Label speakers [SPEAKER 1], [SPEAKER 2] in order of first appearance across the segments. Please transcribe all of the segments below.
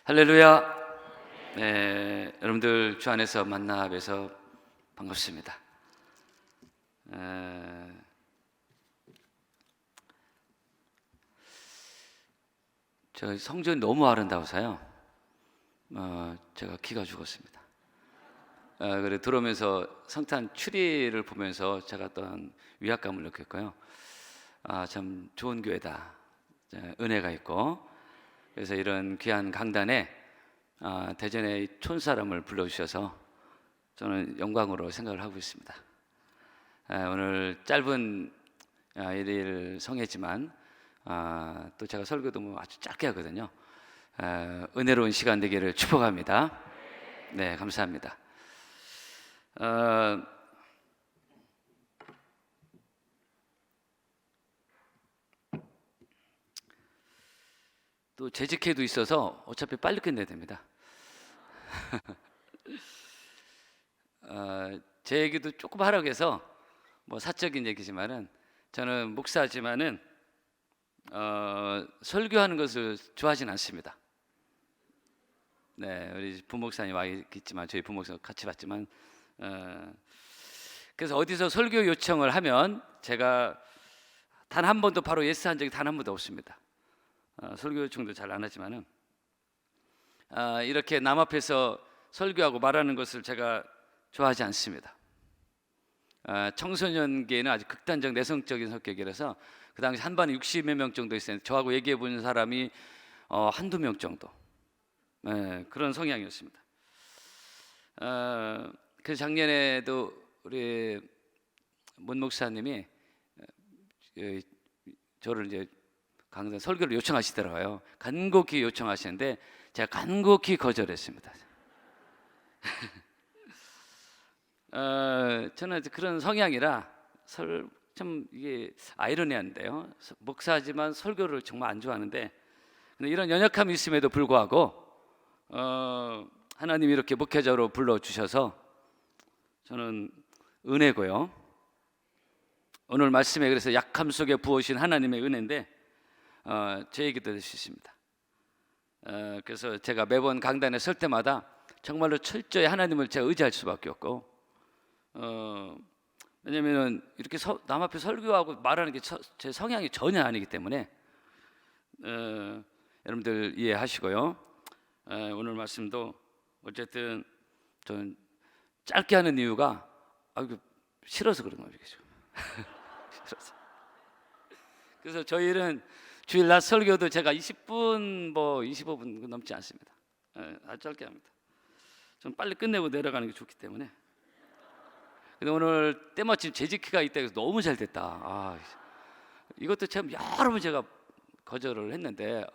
[SPEAKER 1] 할렐루야. 네, 여러분들 주 안에서 만나 뵈서 반갑습니다. 저 성전이 너무 아름다워서요. 제가 기가 죽었습니다. 그래 들어오면서 성탄 추리를 보면서 제가 어떤 위압감을 느꼈고요. 참 좋은 교회다. 은혜가 있고. 그래서 이런 귀한 강단에 대전의 촌사람을 불러주셔서 저는 영광으로 생각을 하고 있습니다. 오늘 짧은 일일 성회지만 또 제가 설교도 뭐 아주 짧게 하거든요. 은혜로운 시간 되기를 축복합니다. 네, 감사합니다. 또 재직회도 있어서 어차피 빨리 끝내야 됩니다. 제 얘기도 조금 하라고 해서 뭐 사적인 얘기지만은 저는 목사지만은 설교하는 것을 좋아하진 않습니다. 네, 우리 부목사님 와 있지만 저희 부목사 같이 봤지만 그래서 어디서 설교 요청을 하면 제가 단 한 번도 바로 예스한 적이 단 한 번도 없습니다. 설교 요청도 잘 안 하지만은 이렇게 남 앞에서 설교하고 말하는 것을 제가 좋아하지 않습니다. 청소년기에는 아주 극단적 내성적인 성격이라서 그 당시 한 반에 60여 명 정도 있었는데 저하고 얘기해 본 사람이 한두 명 정도. 그런 성향이었습니다. 그래서 작년에도 우리 문 목사님이 저를 이제 강단 설교를 요청하시더라고요. 간곡히 요청하시는데 제가 간곡히 거절했습니다. 저는 그런 성향이라 참 이게 아이러니한데요. 목사지만 설교를 정말 안 좋아하는데 이런 연약함이 있음에도 불구하고 하나님이 이렇게 목회자로 불러주셔서 저는 은혜고요. 오늘 말씀에 그래서 약함 속에 부으신 하나님의 은혜인데 제 얘기도 될 수 있습니다. 그래서 제가 매번 강단에 설 때마다 정말로 철저히 하나님을 제가 의지할 수밖에 없고 왜냐하면 이렇게 남 앞에 설교하고 말하는 게 제 성향이 전혀 아니기 때문에 여러분들 이해하시고요. 오늘 말씀도 어쨌든 저는 짧게 하는 이유가 싫어서 그런 거죠. 싫어서. 그래서 저희는 주일 낮 설교도 제가 20분 25분 넘지 않습니다. 아주 짧게 합니다. 좀 빨리 끝내고 내려가는 게 좋기 때문에. 근데 오늘 때마침 재직회가 있다 해서 너무 잘 됐다. 이것도 참 여러 번 제가 거절을 했는데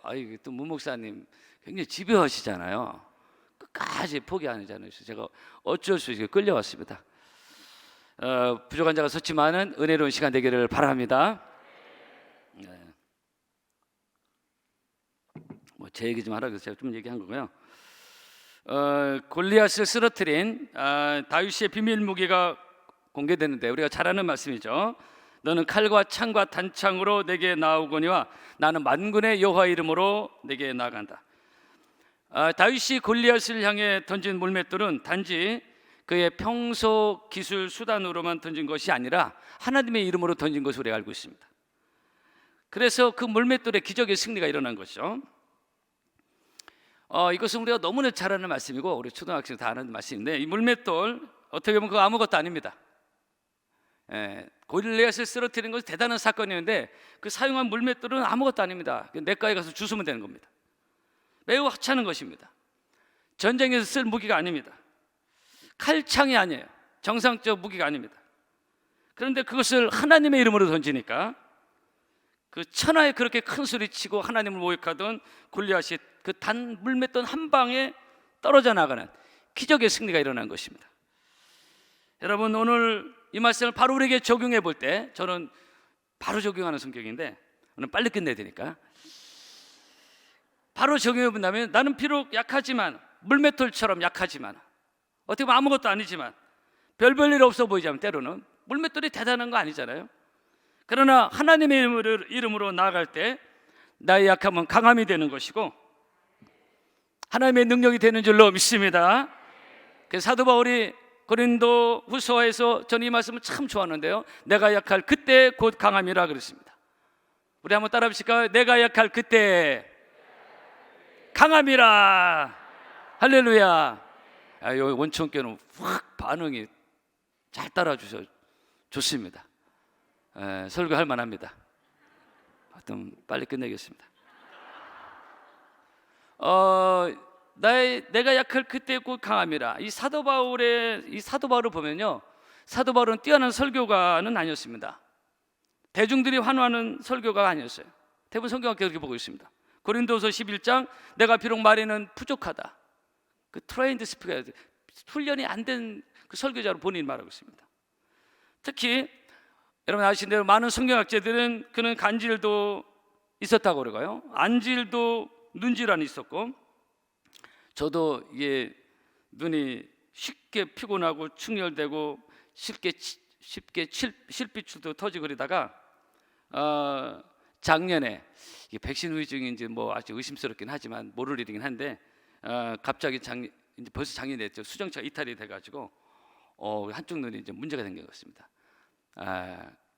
[SPEAKER 1] 또 문 목사님 굉장히 집요하시잖아요. 끝까지 포기 안 하잖아요. 제가 어쩔 수 없이 끌려왔습니다. 부족한 자가 섰지만은 은혜로운 시간 되기를 바랍니다. 제 얘기 좀 하라고 해서 제가 좀 얘기한 거고요. 골리앗을 쓰러뜨린 다윗의 비밀 무기가 공개되는데 우리가 잘 아는 말씀이죠. 너는 칼과 창과 단창으로 내게 나오거니와 나는 만군의 여호와 이름으로 내게 나아간다. 다윗이 골리앗을 향해 던진 물맷돌은 단지 그의 평소 기술 수단으로만 던진 것이 아니라 하나님의 이름으로 던진 것으로 우리가 알고 있습니다. 그래서 그 물맷돌의 기적의 승리가 일어난 것이죠. 이것은 우리가 너무나 잘 아는 말씀이고 우리 초등학생 다 아는 말씀인데 이 물맷돌 어떻게 보면 그거 아무것도 아닙니다. 골리앗을 쓰러뜨리는 것은 대단한 사건이었는데 그 사용한 물맷돌은 아무것도 아닙니다. 냇가에 가서 주우면 되는 겁니다. 매우 하찮은 것입니다. 전쟁에서 쓸 무기가 아닙니다. 칼창이 아니에요. 정상적 무기가 아닙니다. 그런데 그것을 하나님의 이름으로 던지니까 그 천하에 그렇게 큰 소리치고 하나님을 모욕하던 골리앗이 그 단 물맷돌 한 방에 떨어져 나가는 기적의 승리가 일어난 것입니다. 여러분 오늘 이 말씀을 바로 우리에게 적용해 볼 때 저는 바로 적용하는 성격인데 오늘 빨리 끝내야 되니까 바로 적용해 본다면 나는 비록 약하지만 물맷돌처럼 약하지만 어떻게 보면 아무것도 아니지만 별일 없어 보이자면 때로는 물맷돌이 대단한 거 아니잖아요. 그러나 하나님의 이름으로 나아갈 때 나의 약함은 강함이 되는 것이고 하나님의 능력이 되는 줄로 믿습니다. 그래서 사도 바울이 고린도 후서에서 저는 이 말씀을 참 좋아하는데요, 내가 약할 그때 곧 강함이라 그랬습니다. 우리 한번 따라 해보실까요? 내가 약할 그때 강함이라. 할렐루야. 여기 원천교는 확 반응이 잘 따라주셔 좋습니다. 설교할 만합니다. 하여튼 빨리 끝내겠습니다. 내가 약할 그때 곧 강함이라. 이 사도 바울을 보면요, 사도 바울은 뛰어난 설교가는 아니었습니다. 대중들이 환호하는 설교가가 아니었어요. 대부분 성경을 그렇게 보고 있습니다. 고린도서 11장, 내가 비록 말에는 부족하다, 그 트레인드 스피커, 훈련이 안 된 그 설교자로 본인이 말하고 있습니다. 특히 여러분 아시는 대로 많은 성경학자들은 그는 간질도 있었다고 그러고요, 안질도 눈질환이 있었고, 저도 이게 눈이 쉽게 피곤하고 충혈되고 쉽게 실핏줄도 터지고 그러다가 작년에 이게 백신 후유증인지 뭐 아주 의심스럽긴 하지만 모를 일이긴 한데 갑자기 이제 벌써 작년이 됐죠. 수정차 이탈이 돼가지고 한쪽 눈이 이제 문제가 생긴 것 같습니다.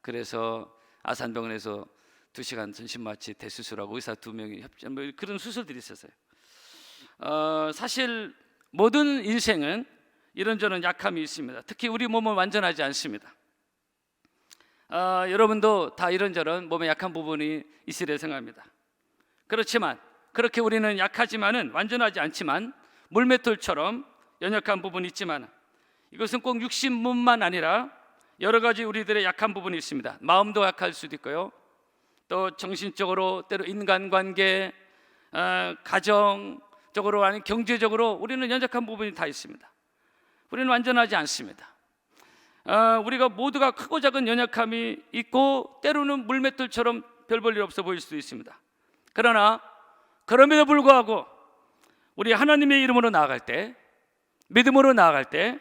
[SPEAKER 1] 그래서 아산병원에서 2시간 전신마취 대수술하고 의사 2명이 협조, 뭐 그런 수술들이 있었어요. 사실 모든 인생은 이런저런 약함이 있습니다. 특히 우리 몸은 완전하지 않습니다. 여러분도 다 이런저런 몸에 약한 부분이 있으리라 생각합니다. 그렇지만 그렇게 우리는 약하지만은 완전하지 않지만 물맷돌처럼 연약한 부분이 있지만 이것은 꼭 육신뿐만 아니라 여러 가지 우리들의 약한 부분이 있습니다. 마음도 약할 수도 있고요, 또 정신적으로, 때로 인간관계, 가정적으로, 아니면 경제적으로 우리는 연약한 부분이 다 있습니다. 우리는 완전하지 않습니다. 우리가 모두가 크고 작은 연약함이 있고 때로는 물맷돌처럼 별 볼 일 없어 보일 수도 있습니다. 그러나 그럼에도 불구하고 우리 하나님의 이름으로 나아갈 때, 믿음으로 나아갈 때,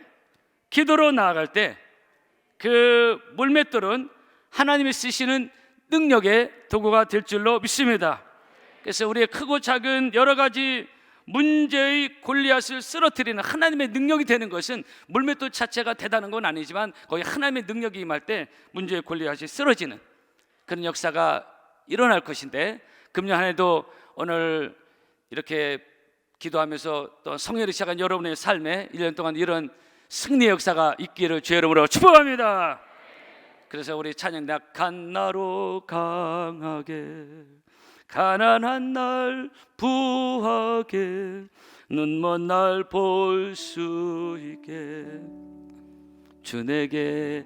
[SPEAKER 1] 기도로 나아갈 때 그 물맷돌은 하나님이 쓰시는 능력의 도구가 될 줄로 믿습니다. 그래서 우리의 크고 작은 여러 가지 문제의 골리앗을 쓰러뜨리는 하나님의 능력이 되는 것은 물맷돌 자체가 대단한 건 아니지만 거기 하나님의 능력이 임할 때 문제의 골리앗이 쓰러지는 그런 역사가 일어날 것인데, 금년 한 해도 오늘 이렇게 기도하면서 또 성령을 시작한 여러분의 삶에 1년 동안 이런 승리의 역사가 있기를 주의 이름으로 축복합니다. 그래서 우리 찬양, 약한 나로 강하게, 가난한 날 부하게, 눈먼 날 볼 수 있게 주 내게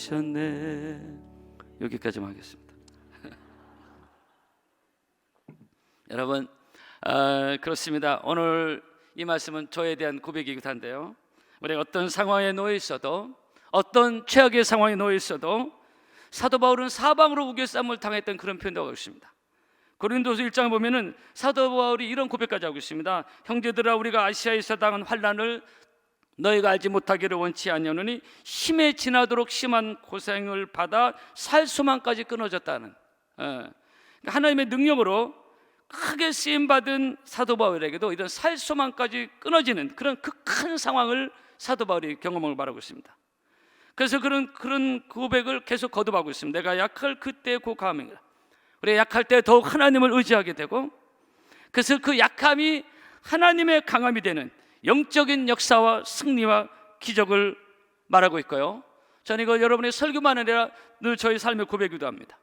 [SPEAKER 1] 행하셨네. 여기까지만 하겠습니다. 여러분, 그렇습니다. 오늘 이 말씀은 저에 대한 고백이기도 한데요, 우리가 어떤 상황에 놓여 있어도, 어떤 최악의 상황에 놓여 있어도 사도 바울은 사방으로 우겨쌈을 당했던 그런 표현도 하고 있습니다. 고린도서 1장에 보면은 사도 바울이 이런 고백까지 하고 있습니다. 형제들아, 우리가 아시아에서 당한 환난을 너희가 알지 못하기를 원치 아니하노니 힘에 지나도록 심한 고생을 받아 살 소망까지 끊어졌다는, 하나님의 능력으로 크게 쓰임받은 사도 바울에게도 이런 살 소망까지 끊어지는 그런 극한 상황을 사도 바울이 경험을 말하고 있습니다. 그래서 그런 고백을 계속 거듭하고 있습니다. 내가 약할 그때 곧 강함이라. 우리가 약할 때 더욱 하나님을 의지하게 되고, 그래서 그 약함이 하나님의 강함이 되는 영적인 역사와 승리와 기적을 말하고 있고요, 저는 이거 여러분의 설교만 아니라 늘 저희 삶의 고백이기도 합니다.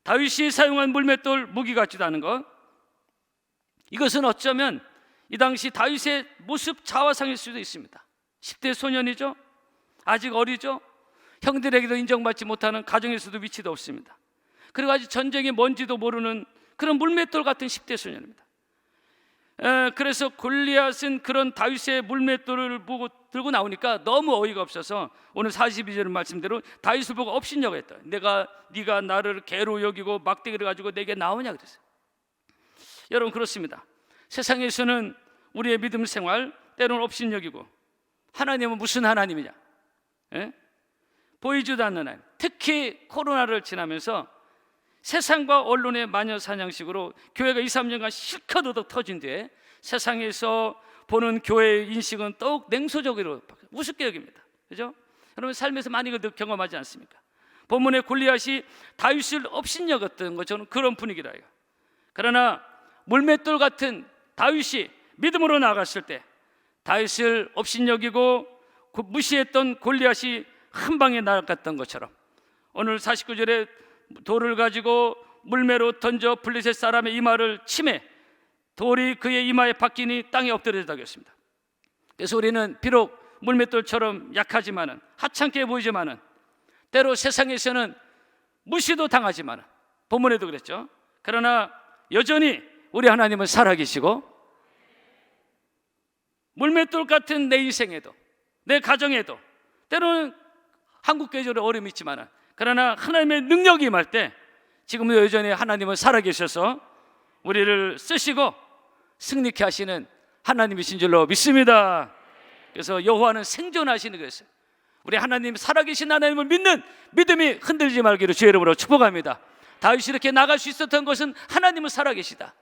[SPEAKER 1] 다윗이 사용한 물맷돌 무기 같지도 않은 것, 이것은 어쩌면 이 당시 다윗의 모습 자화상일 수도 있습니다. 10대 소년이죠, 아직 어리죠, 형들에게도 인정받지 못하는 가정에서도 위치도 없습니다. 그리고 아직 전쟁이 뭔지도 모르는 그런 물맷돌 같은 10대 소년입니다. 그래서 골리앗은 그런 다윗의 물맷돌을 보고 들고 나오니까 너무 어이가 없어서 오늘 42절 말씀대로 다윗을 보고 업신여고 했다. 네가 나를 개로 여기고 막대기를 가지고 내게 나오냐 그랬어요. 여러분, 그렇습니다. 세상에서는 우리의 믿음 생활 때로는 업신여기고, 하나님은 무슨 하나님이냐, 보이지도 않는 하나님. 특히 코로나를 지나면서 세상과 언론의 마녀 사냥식으로 교회가 2, 3년간 실컷 얻어 터진 뒤에 세상에서 보는 교회의 인식은 더욱 냉소적으로 우습게 여깁니다. 그죠? 여러분 삶에서 많이 경험하지 않습니까? 본문의 골리앗이 다윗을 업신여겼던 것처럼 그런 분위기라. 그러나 물맷돌 같은 다윗이 믿음으로 나갔을 때 다윗을 업신여기고 무시했던 골리앗이 한 방에 날아갔던 것처럼 오늘 49절에 돌을 가지고 물매로 던져 블레셋 사람의 이마를 치매 돌이 그의 이마에 박히니 땅에 엎드려졌다고 했습니다. 그래서 우리는 비록 물맷돌처럼 약하지만은 하찮게 보이지만은 때로 세상에서는 무시도 당하지만은 본문에도 그랬죠. 그러나 여전히 우리 하나님은 살아계시고 물맷돌 같은 내 인생에도 내 가정에도 때로는 한국계절에 어려움이 있지만은 그러나 하나님의 능력이 임할 때 지금도 여전히 하나님은 살아계셔서 우리를 쓰시고 승리케 하시는 하나님이신 줄로 믿습니다. 그래서 여호와는 생존하시는 것이에요. 우리 하나님 살아계신 하나님을 믿는 믿음이 흔들리지 말기를 주의 이름으로 축복합니다. 다윗이 이렇게 나갈 수 있었던 것은 하나님은 살아계시다.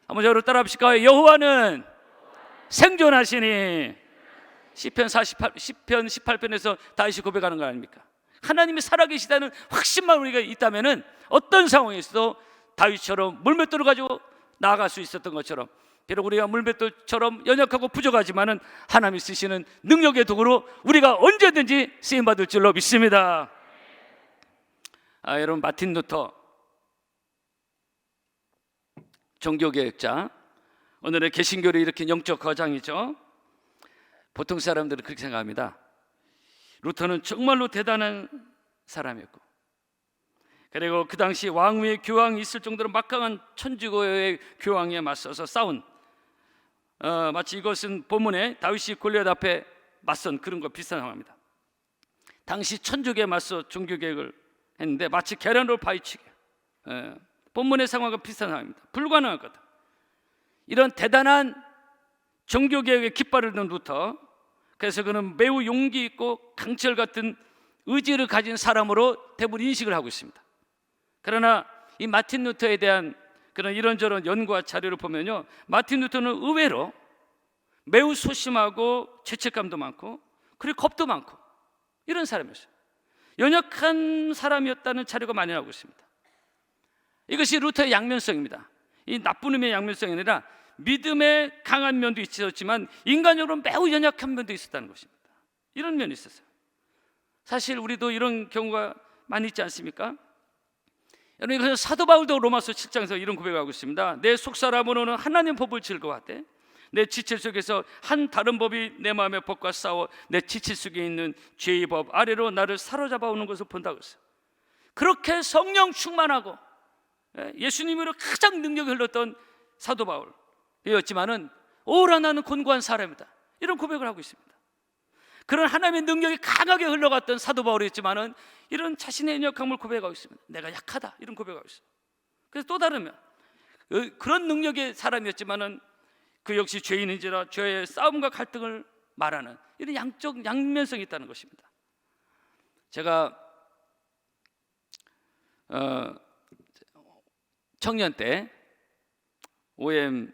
[SPEAKER 1] 한번 저를 따라 합시다. 여호와는 생존하시니. 시편 18편에서 다윗이 고백하는 거 아닙니까? 하나님이 살아계시다는 확신만 우리가 있다면은 어떤 상황에서도 다윗처럼 물맷돌을 가지고 나아갈 수 있었던 것처럼 비록 우리가 물맷돌처럼 연약하고 부족하지만은 하나님이 쓰시는 능력의 도구로 우리가 언제든지 쓰임 받을 줄로 믿습니다. 여러분 마틴 루터 종교개혁자, 오늘의 개신교를 일으킨 영적 거장이죠. 보통 사람들은 그렇게 생각합니다. 루터는 정말로 대단한 사람이었고 그리고 그 당시 왕위의 교황이 있을 정도로 막강한 천주교의 교황에 맞서서 싸운 마치 이것은 본문에 다윗이 골리앗 앞에 맞선 그런 거 비슷한 상황입니다. 당시 천주교에 맞서 종교개혁을 했는데 마치 계란으로 파헤치게 본문의 상황과 비슷한 상황입니다. 불가능할 거다. 이런 대단한 종교개혁의 깃발을 든 루터, 그래서 그는 매우 용기 있고 강철 같은 의지를 가진 사람으로 대부분 인식을 하고 있습니다. 그러나 이 마틴 루터에 대한 그런 이런저런 연구와 자료를 보면요, 마틴 루터는 의외로 매우 소심하고 죄책감도 많고 그리고 겁도 많고 이런 사람이었어요. 연약한 사람이었다는 자료가 많이 나오고 있습니다. 이것이 루터의 양면성입니다. 이 나쁜 의미의 양면성이 아니라 믿음의 강한 면도 있었지만 인간적으로 매우 연약한 면도 있었다는 것입니다. 이런 면이 있었어요. 사실 우리도 이런 경우가 많이 있지 않습니까? 여러분, 그래서 사도 바울도 로마서 7장에서 이런 고백을 하고 있습니다. 내 속사람으로는 하나님 법을 즐거워하되 내 지체 속에서 한 다른 법이 내 마음의 법과 싸워 내 지체 속에 있는 죄의 법 아래로 나를 사로잡아 오는 것을 본다고 했어요. 그렇게 성령 충만하고 예수님으로 가장 능력이 흘렀던 사도 바울이었지만은 오라 나는 곤고한 사람이다, 이런 고백을 하고 있습니다. 그런 하나님의 능력이 강하게 흘러갔던 사도 바울이었지만은 이런 자신의 연약함을 고백하고 있습니다. 내가 약하다, 이런 고백하고 있어요. 그래서 또 다르면 그런 능력의 사람이었지만은 그 역시 죄인인지라 죄의 싸움과 갈등을 말하는 이런 양적 양면성이 있다는 것입니다. 제가 청년 때 OM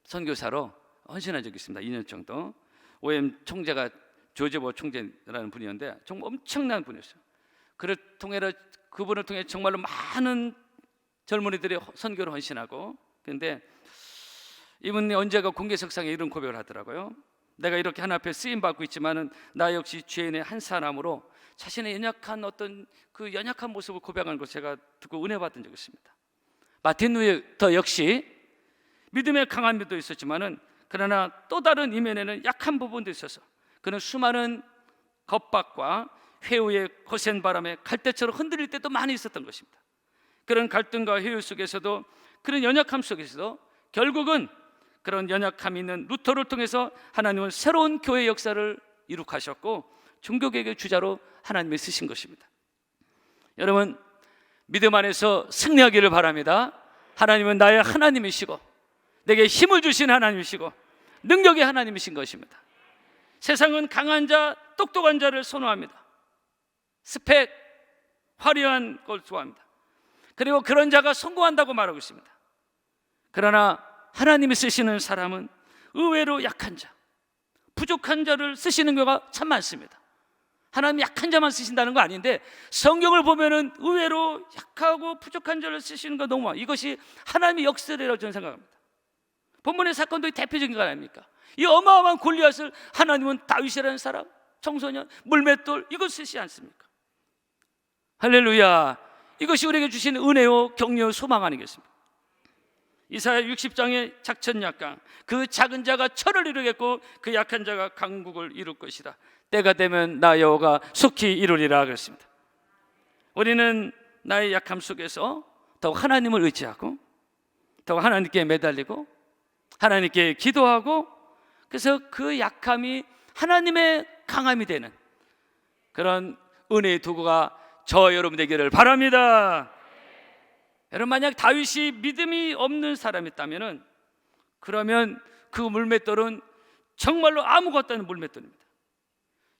[SPEAKER 1] 선교사로 헌신한 적이 있습니다. 2년 정도. OM 총재가 조제보 총재라는 분이었는데 정말 엄청난 분이었어요. 그분을 통해 정말로 많은 젊은이들이 선교를 헌신하고, 그런데 이분이 언제가 공개석상에 이런 고백을 하더라고요. 내가 이렇게 하나님 앞에 쓰임 받고 있지만은 나 역시 죄인의 한 사람으로 자신의 연약한 어떤 그 연약한 모습을 고백하는 걸 제가 듣고 은혜 받은 적이 있습니다. 마틴 루터 역시 믿음의 강한 면도 있었지만은 그러나 또 다른 이면에는 약한 부분도 있어서 그는 수많은 겁박과 회유의 거센 바람에 갈대처럼 흔들릴 때도 많이 있었던 것입니다. 그런 갈등과 회유 속에서도 그런 연약함 속에서도 결국은 그런 연약함이 있는 루터를 통해서 하나님은 새로운 교회 역사를 이룩하셨고 종교개혁의 주자로 하나님이 쓰신 것입니다. 여러분, 믿음 안에서 승리하기를 바랍니다. 하나님은 나의 하나님이시고 내게 힘을 주신 하나님이시고 능력의 하나님이신 것입니다. 세상은 강한 자, 똑똑한 자를 선호합니다. 스펙, 화려한 걸 좋아합니다. 그리고 그런 자가 성공한다고 말하고 있습니다. 그러나 하나님이 쓰시는 사람은 의외로 약한 자, 부족한 자를 쓰시는 경우가 참 많습니다. 하나님 약한 자만 쓰신다는 거 아닌데 성경을 보면은 의외로 약하고 부족한 자를 쓰시는 거 너무 많아요. 이것이 하나님의 역사라고 저는 생각합니다. 본문의 사건도 대표적인 거 아닙니까? 이 어마어마한 골리앗을 하나님은 다윗이라는 사람, 청소년, 물맷돌 이걸 쓰시지 않습니까? 할렐루야. 이것이 우리에게 주신 은혜요 격려요 소망 아니겠습니까? 이사야 60장의 작천약강, 그 작은 자가 철을 이루겠고 그 약한 자가 강국을 이룰 것이다. 때가 되면 나 여호와가 속히 이루리라 그랬습니다. 우리는 나의 약함 속에서 더욱 하나님을 의지하고 더욱 하나님께 매달리고 하나님께 기도하고, 그래서 그 약함이 하나님의 강함이 되는 그런 은혜의 도구가 저 여러분 되기를 바랍니다. 여러분, 만약 다윗이 믿음이 없는 사람이었다면 그러면 그 물맷돌은 정말로 아무것도 아닌 물맷돌입니다.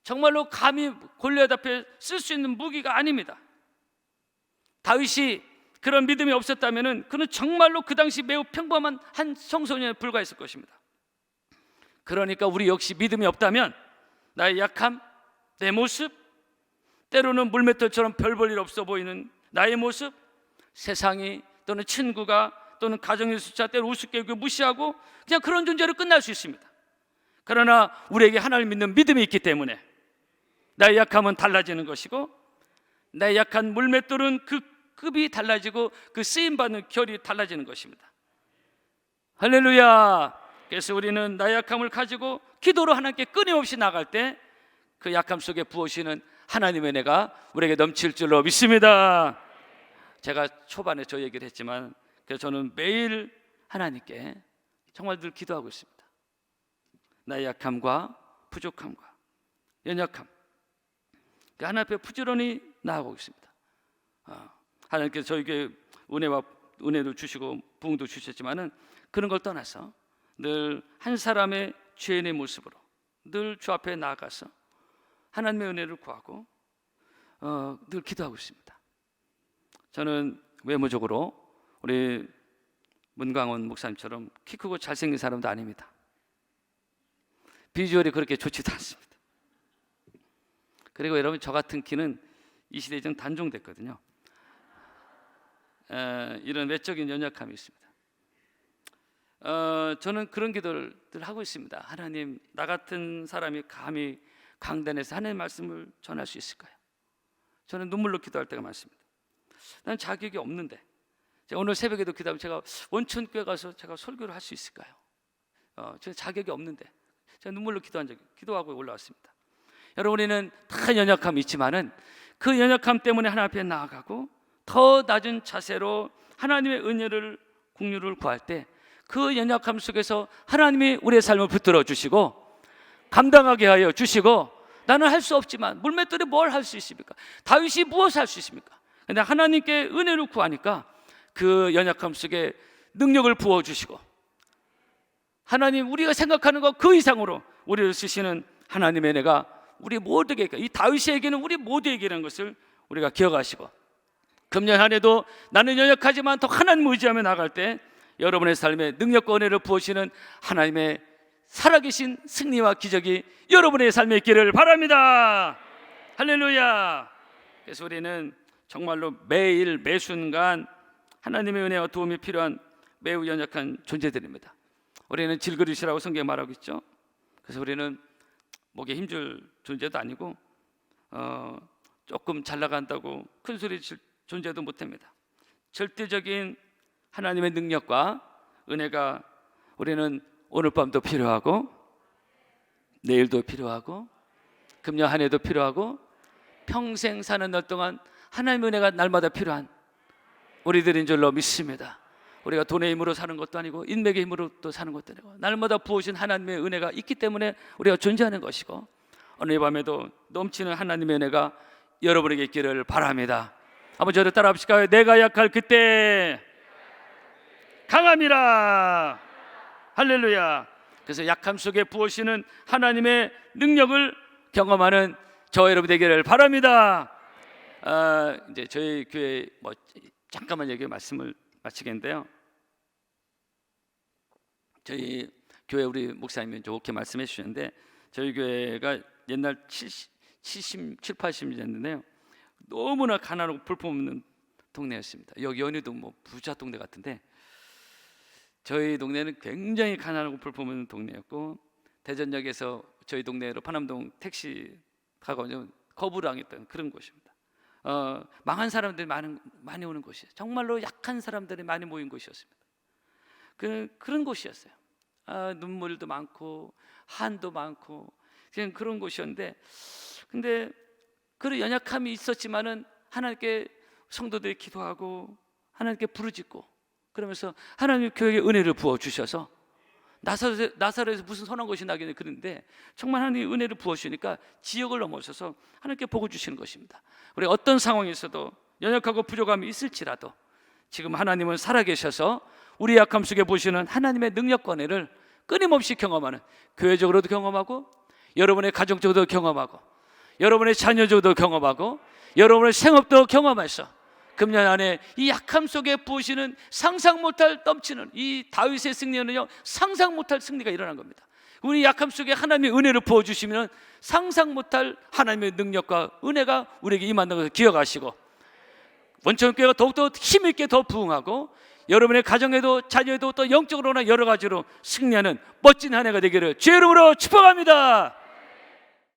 [SPEAKER 1] 정말로 감히 골리앗 앞에 쓸 수 있는 무기가 아닙니다. 다윗이 그런 믿음이 없었다면 그는 정말로 그 당시 매우 평범한 한 청소년에 불과했을 것입니다. 그러니까 우리 역시 믿음이 없다면 나의 약함, 내 모습, 때로는 물맷돌처럼 별 볼 일 없어 보이는 나의 모습, 세상이 또는 친구가 또는 가정의 숫자 때로 우습게 여기고 무시하고 그냥 그런 존재로 끝날 수 있습니다. 그러나 우리에게 하나님 믿는 믿음이 있기 때문에 나의 약함은 달라지는 것이고, 나의 약한 물맷돌은 그 급이 달라지고 그 쓰임받는 결이 달라지는 것입니다. 할렐루야. 그래서 우리는 나의 약함을 가지고 기도로 하나님께 끊임없이 나갈 때 그 약함 속에 부으시는 하나님의 은혜가 우리에게 넘칠 줄로 믿습니다. 제가 초반에 저 얘기를 했지만 그래서 저는 매일 하나님께 정말 늘 기도하고 있습니다. 나의 약함과 부족함과 연약함, 하나님 앞에 부지런히 나아가고 있습니다. 하나님께서 저에게 은혜도 주시고 부흥도 주셨지만은 그런 걸 떠나서 늘 한 사람의 죄인의 모습으로 늘 주 앞에 나아가서 하나님의 은혜를 구하고 늘 기도하고 있습니다. 저는 외모적으로 우리 문광원 목사님처럼 키 크고 잘생긴 사람도 아닙니다. 비주얼이 그렇게 좋지도 않습니다. 그리고 여러분, 저 같은 키는 이 시대에 좀 단종됐거든요. 이런 외적인 연약함이 있습니다. 저는 그런 기도를 늘 하고 있습니다. 하나님, 나 같은 사람이 감히 강단에서 하나님의 말씀을 전할 수 있을까요? 저는 눈물로 기도할 때가 많습니다. 난 자격이 없는데, 제가 오늘 새벽에도 기도하면 제가 원천교회 가서 제가 설교를 할 수 있을까요? 제가 자격이 없는데 제가 눈물로 기도하고 올라왔습니다. 여러분, 우리는 다 연약함이 있지만은 그 연약함 때문에 하나님 앞에 나아가고 더 낮은 자세로 하나님의 은혜를 긍휼을 구할 때 그 연약함 속에서 하나님이 우리의 삶을 붙들어 주시고 감당하게 하여 주시고, 나는 할 수 없지만 물맷돌이 뭘 할 수 있습니까? 다윗이 무엇을 할 수 있습니까? 근데 하나님께 은혜를 구하니까 그 연약함 속에 능력을 부어주시고 하나님, 우리가 생각하는 것 그 이상으로 우리를 쓰시는 하나님의 은혜가 우리 모두에게, 이 다윗에게는 우리 모두에게라는 것을 우리가 기억하시고, 금년 한 해도 나는 연약하지만 더 하나님을 의지하며 나갈 때 여러분의 삶에 능력과 은혜를 부으시는 하나님의 살아계신 승리와 기적이 여러분의 삶에 있기를 바랍니다. 할렐루야. 그래서 우리는 정말로 매일 매순간 하나님의 은혜와 도움이 필요한 매우 연약한 존재들입니다. 우리는 질그릇이라고 성경에 말하고 있죠. 그래서 우리는 목에 힘줄 존재도 아니고 조금 잘 나간다고 큰 소리 칠 존재도 못합니다. 절대적인 하나님의 능력과 은혜가 우리는 오늘 밤도 필요하고 내일도 필요하고 금년 한 해도 필요하고 평생 사는 날 동안 하나님의 은혜가 날마다 필요한 우리들인 줄로 믿습니다. 우리가 돈의 힘으로 사는 것도 아니고 인맥의 힘으로 또 사는 것도 아니고 날마다 부어주신 하나님의 은혜가 있기 때문에 우리가 존재하는 것이고, 오늘 밤에도 넘치는 하나님의 은혜가 여러분에게 있기를 바랍니다. 한번 저를 따라 합시다. 내가 약할 그때 강함이라. 할렐루야. 그래서 약함 속에 부으시는 하나님의 능력을 경험하는 저 여러분 되기를 바랍니다. 이제 저희 교회 잠깐만 얘기 말씀을 마치겠는데요. 저희 교회 우리 목사님이 좋게 말씀해 주셨는데 저희 교회가 옛날 70, 80년 됐는데요. 너무나 가난하고 볼품없는 동네였습니다. 여기 연희도 뭐 부자 동네 같은데 저희 동네는 굉장히 가난하고 볼품없는 동네였고 대전역에서 저희 동네로 파남동 택시 타고 거부당했던 그런 곳입니다. 망한 사람들이 많이 오는 곳이에요. 정말로 약한 사람들이 많이 모인 곳이었습니다. 그런 곳이었어요. 눈물도 많고 한도 많고 그냥 그런 곳이었는데, 근데 그런 연약함이 있었지만은 하나님께 성도들이 기도하고 하나님께 부르짖고 그러면서 하나님 교회에 은혜를 부어 주셔서 나사렛에서 무슨 선한 것이 나기는 그런데 정말 하나님이 은혜를 부어 주시니까 지역을 넘어서서 하나님께 복을 주시는 것입니다. 우리 어떤 상황에서도 연약하고 부족함이 있을지라도 지금 하나님은 살아계셔서 우리 약함 속에 보시는 하나님의 능력과 은혜를 끊임없이 경험하는, 교회적으로도 경험하고 여러분의 가정적으로도 경험하고 여러분의 자녀적으로도 경험하고 여러분의 생업도 경험해서 금년 안에 이 약함 속에 부으시는 상상 못할 넘치는 이 다윗의 승리는요, 상상 못할 승리가 일어난 겁니다. 우리 약함 속에 하나님의 은혜를 부어주시면 상상 못할 하나님의 능력과 은혜가 우리에게 임한다는 것을 기억하시고 원천교회가 더욱더 힘있게 더 부흥하고 여러분의 가정에도 자녀에도 또 영적으로나 여러 가지로 승리하는 멋진 한 해가 되기를 주의 이름으로 축복합니다.